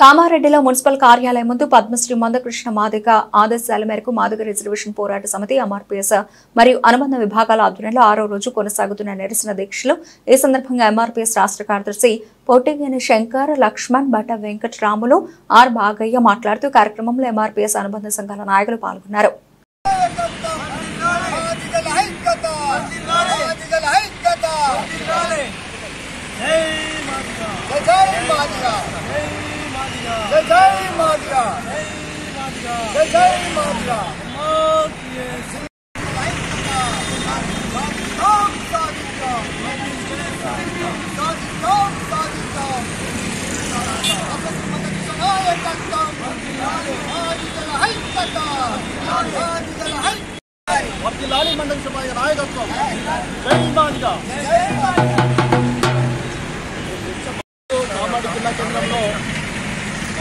కామారెడ్డిలో మున్సిపల్ కార్యాలయం ముందు పద్మశ్రీ మందకృష్ణ మాదిగ ఆదేశాల మేరకు మాదిగ రిజర్వేషన్ పోరాట సమితి ఎంఆర్పీఎస్ మరియు అనుబంధ విభాగాల ఆధ్వర్యంలో 6వ రోజు కొనసాగుతున్న నిరసన దీక్షలు. ఈ సందర్భంగా ఎంఆర్పీఎస్ రాష్ట్ర కార్యదర్శి పొట్టిగేని శంకర్, లక్ష్మణ్, బట్ట వెంకటరాములు, ఆర్ బాగయ్య మాట్లాడుతూ కార్యక్రమంలో ఎంఆర్పీఎస్ అనుబంధ సంఘాల నాయకులు పాల్గొన్నారు. కామారెడ్డి జిల్లా కేంద్రంలో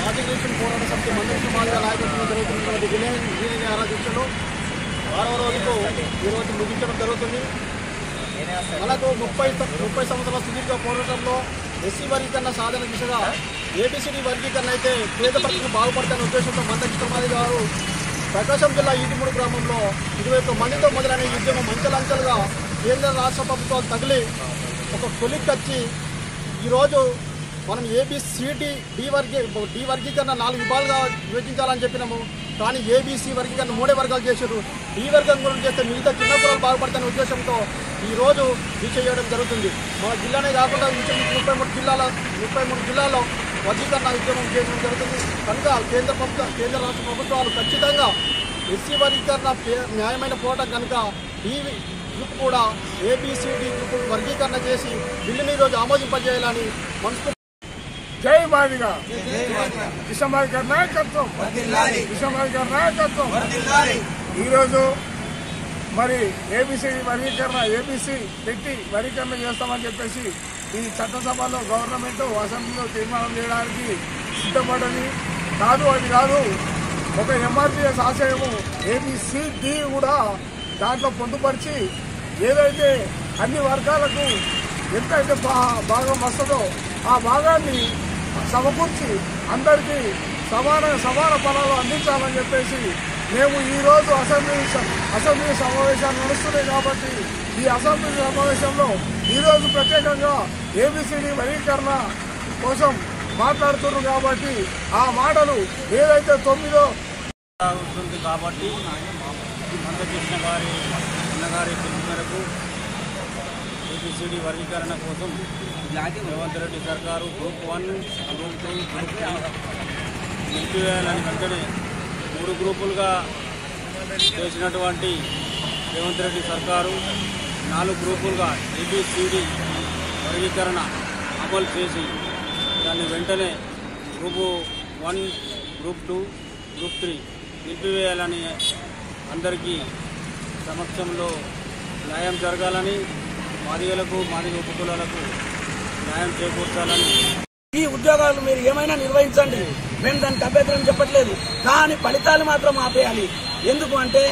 మాదిగ పోరాట సమితి మందకృష్ణ మాదిగ నాయకత్వంలో జరుగుతున్నటువంటి విలీన ఆరాధించలో 6వ రోజుకు ఈరోజు ముగించడం జరుగుతుంది. మనకు 30 సంవత్సరాల సుదీర్ఘ పోరాటంలో ఎస్సీ వర్గీకరణ సాధన దిశగా ఏబిసిడి వర్గీకరణ అయితే పేద ప్రజలు బాగుపడతాయనే ఉద్దేశంతో మందకృష్ణ మాదిగ గారు ప్రకాశం జిల్లా ఈటిమూడు గ్రామంలో 21 మందితో మొదలైన ఈ ఉద్యమం అంచెలంచెలుగా కేంద్ర రాష్ట్ర ప్రభుత్వాలు తగిలి ఒక కొలిక్కొచ్చి ఈరోజు మనం ఏబిసిడి డి వర్గీకరణ 4 విభాగాలుగా విభజించాలని చెప్పినాము. కానీ ఏబిసి వర్గీకరణ 3 వర్గాలు చేశారు. డి వర్గం గురించి చేస్తే మిగతా చిన్న కులాలు బాగుపడతానే ఉద్దేశంతో ఈరోజు దీక్ష చేయడం జరుగుతుంది. మన జిల్లానే కాకుండా 33 జిల్లాల్లో వర్గీకరణ ఉద్యమం చేయడం జరుగుతుంది. కనుక కేంద్ర రాష్ట్ర ప్రభుత్వాలు ఖచ్చితంగా ఎస్సీ వర్గీకరణ న్యాయమైన పోరాటం కనుక ఈ గ్రూప్ కూడా ఏబిసిడి గ్రూప్ వర్గీకరణ చేసి బిల్లుని ఈరోజు ఆమోదింపజేయాలని మనసు. జై మాదిగ విషమాదిగ నాయకత్వం, ఈరోజు మరి ఏబిసి వర్గీకరణ ఏబిసి పెట్టి వర్గీకరణ చేస్తామని చెప్పేసి ఈ చట్టసభలో గవర్నమెంట్ అసెంబ్లీలో తీర్మానం చేయడానికి సిద్ధపడని కాదు. అది కాదు, ఒక ఎంఆర్పీఎస్ ఆశయము ఏబిసిడి కూడా దాంట్లో పొందుపరిచి ఏదైతే అన్ని వర్గాలకు ఎంతైతే భాగం వస్తుందో ఆ భాగాన్ని సమకూర్చి అందరికీ సమాన ఫలాలు అందించాలని చెప్పేసి మేము ఈరోజు అసెంబ్లీ సమావేశాలు నడుస్తున్నాయి. కాబట్టి ఈ అసెంబ్లీ సమావేశంలో ఈరోజు ప్రత్యేకంగా ఏబిసిడి వర్గీకరణ కోసం మాట్లాడుతున్నారు. కాబట్టి ఆ మాటలు ఏదైతే 9 ఉంటుంది కాబట్టి మందకృష్ణ గారి అన్నగారి పిలుపు మేరకు ఏబిసిడి వర్గీకరణ కోసం రేవంత్ రెడ్డి సర్కారు గ్రూప్ 1, గ్రూప్ 2, గ్రూప్ 3 నిలిపివేయాలని వెంటనే 3 గ్రూపులుగా చేసినటువంటి రేవంత్ రెడ్డి సర్కారు 4 గ్రూపులుగా ఏబిసిడి వర్గీకరణ అమలు చేసి దాన్ని వెంటనే గ్రూపు 1, గ్రూప్ 2, గ్రూప్ 3 నిలిపివేయాలని అందరికీ సమక్షంలో న్యాయం జరగాలని, మాదిగలకు మాదిగ ఉపకులాలకు న్యాయం చేకూర్చాలని. ఈ ఉద్యోగాలు మీరు ఏమైనా నిర్వహించండి, మేము దానికి అభ్యంతరం చెప్పట్లేదు. కానీ ఫలితాలు మాత్రం ఆపేయాలి. ఎందుకు అంటే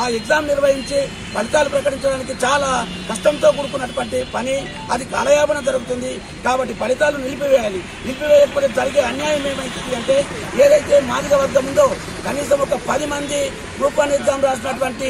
ఆ ఎగ్జామ్ నిర్వహించి ఫలితాలు ప్రకటించడానికి చాలా కష్టంతో కూడుకున్నటువంటి పని, అది కాలయాపన జరుగుతుంది. కాబట్టి ఫలితాలు నిలిపివేయాలి. నిలిపివేయకపోతే జరిగే అన్యాయం ఏమైంది అంటే ఏదైతే మాదిగ వర్గం ఉందో కనీసం ఒక 10 మంది గ్రూప్ 1 ఎగ్జామ్ రాసినటువంటి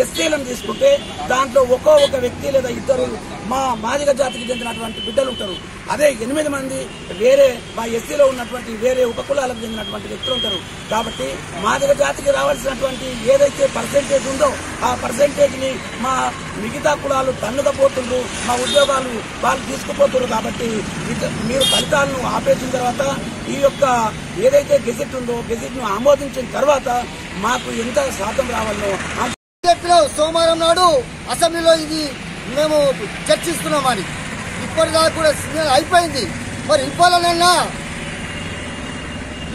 ఎస్సీలను తీసుకుంటే దాంట్లో ఒక వ్యక్తి లేదా 2 మా మాదిగ జాతికి చెందినటువంటి బిడ్డలు ఉంటారు. అదే 8 మంది వేరే మా ఎస్సీలో ఉన్నటువంటి వేరే ఉపకులాలకు చెందినటువంటి వ్యక్తులు ఉంటారు. కాబట్టి మాదిగ జాతికి రావాల్సినటువంటి ఏదైతే పర్సెంటేజ్ ఉందో ఆ పర్సెంటేజ్ ని మా మిగతా కులాలు తన్నుకపోతుండ్రు, మా ఉద్యోగాలు వాళ్ళు తీసుకుపోతున్నారు. కాబట్టి మీరు ఫలితాలను ఆపేసిన తర్వాత ఈ యొక్క ఏదైతే గెజెట్ ఉందో గెజెట్ ను ఆమోదించిన తర్వాత మాకు ఎంత శాతం రావాలో సోమవారం నాడు అసెంబ్లీలో ఇది మేము చర్చిస్తున్నామని ఇప్పటిదాకా కూడా అయిపోయింది. మరి ఇవ్వాలనన్నా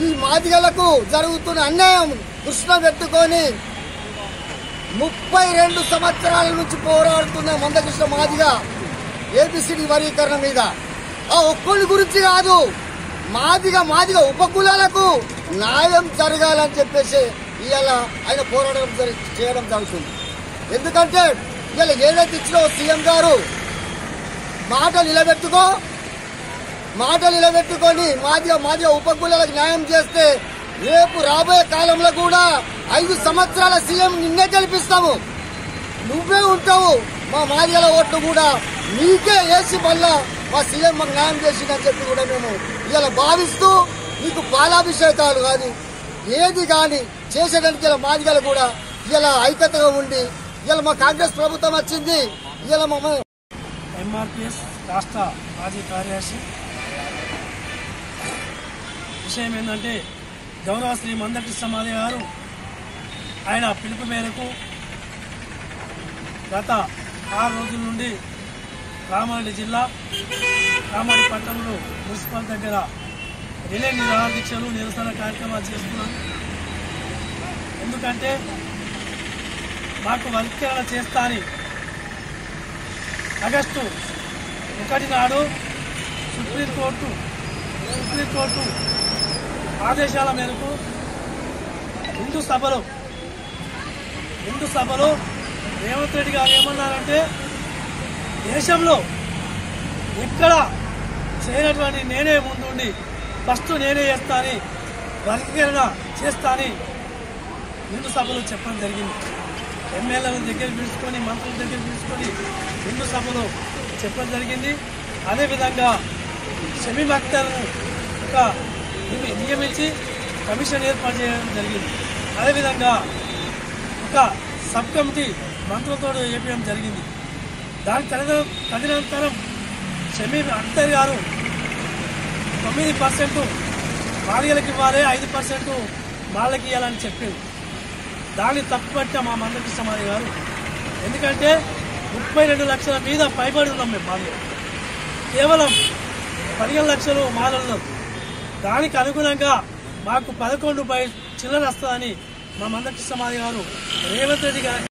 ఈ మాదిగలకు జరుగుతున్న అన్యాయం దృష్టిలో పెట్టుకొని 32 సంవత్సరాల నుంచి పోరాడుతున్న మందకృష్ణ మాదిగ ఏబిసిడి వర్గీకరణ మీద ఆ ఒక్కరి గురించి కాదు, మాదిగ ఉపకులాలకు న్యాయం జరగాలని చెప్పేసి ఇవాళ ఆయన పోరాటం చేయడం జరుగుతుంది. ఎందుకంటే ఇవాళ ఏదైతే ఇచ్చినో సీఎం గారు మాట నిలబెట్టుకో, మాటలు నిలబెట్టుకొని మాదిగా ఉపకులాలకు న్యాయం చేస్తే రేపు రాబోయే కాలంలో కూడా 5 సంవత్సరాల సీఎం నిన్నే గెలిపిస్తాము, నువ్వే ఉంటావు. మా మాదిగల ఓట్లు కూడా నీకే వేసి మళ్ళా మా సీఎం మాకు న్యాయం చేసిందని చెప్పి కూడా మేము ఇలా భావిస్తూ నీకు పాలాభిషేకాలు కానీ ఏది కానీ చేసేదానికి ఇలా మాదిగలు కూడా ఇలా ఐక్యతగా ఉండి ఇలా మా కాంగ్రెస్ ప్రభుత్వం వచ్చింది. ఇలా మా ఎంఆర్పిఎస్ రాష్ట్ర మాజీ కార్యదర్శి. విషయం ఏంటంటే గౌరవ శ్రీ మందకృష్ణ మాదిగ గారు ఆయన పిలుపు మేరకు గత 6 రోజుల నుండి కామారెడ్డి జిల్లా కామారెడ్డి పట్టణంలో మున్సిపల్ దగ్గర రిలే నిరాహార దీక్షలు నిరసన కార్యక్రమాలు చేస్తున్నాం. ఎందుకంటే మాకు వర్గీకరణ చేస్తా అని ఆగస్టు 1 నాడు సుప్రీంకోర్టు ఆదేశాల మేరకు హిందూ సభలో రేవంత్ రెడ్డి గారు ఏమన్నారంటే దేశంలో ఎక్కడ చేయనటువంటి నేనే ముందుండి ఫస్ట్ నేనే చేస్తానని వర్గీకరణ చేస్తానని హిందూ సభలో చెప్పడం జరిగింది. ఎమ్మెల్యేల దగ్గర పిలుచుకొని మంత్రుల దగ్గర పిలుచుకొని హిందూ సభలో చెప్పడం జరిగింది. అదేవిధంగా షమీమ్ అఖ్తర్ను నియమించి కమిషన్ ఏర్పాటు చేయడం జరిగింది. అదేవిధంగా ఒక సబ్ కమిటీ మంత్రులతో ఏపీఎం జరిగింది. దాని తదనంతరం షమీమ్ అఖ్తర్ గారు 9% మాదిగలకు ఇవ్వాలి, 5% మాళ్ళకి ఇవ్వాలని చెప్పింది. దాన్ని తప్పుపట్ట మా మందకృష్ణ మాదిగ గారు. ఎందుకంటే 32 లక్షల మీద పైబడి ఉన్నాం మేము మాదిగ, కేవలం 15 లక్షలు మాలలు. దానికి అనుగుణంగా మాకు 11 చిల్లర వస్తుందని మా మందకృష్ణ మాదిగ గారు రేవంత్ రెడ్డి గారు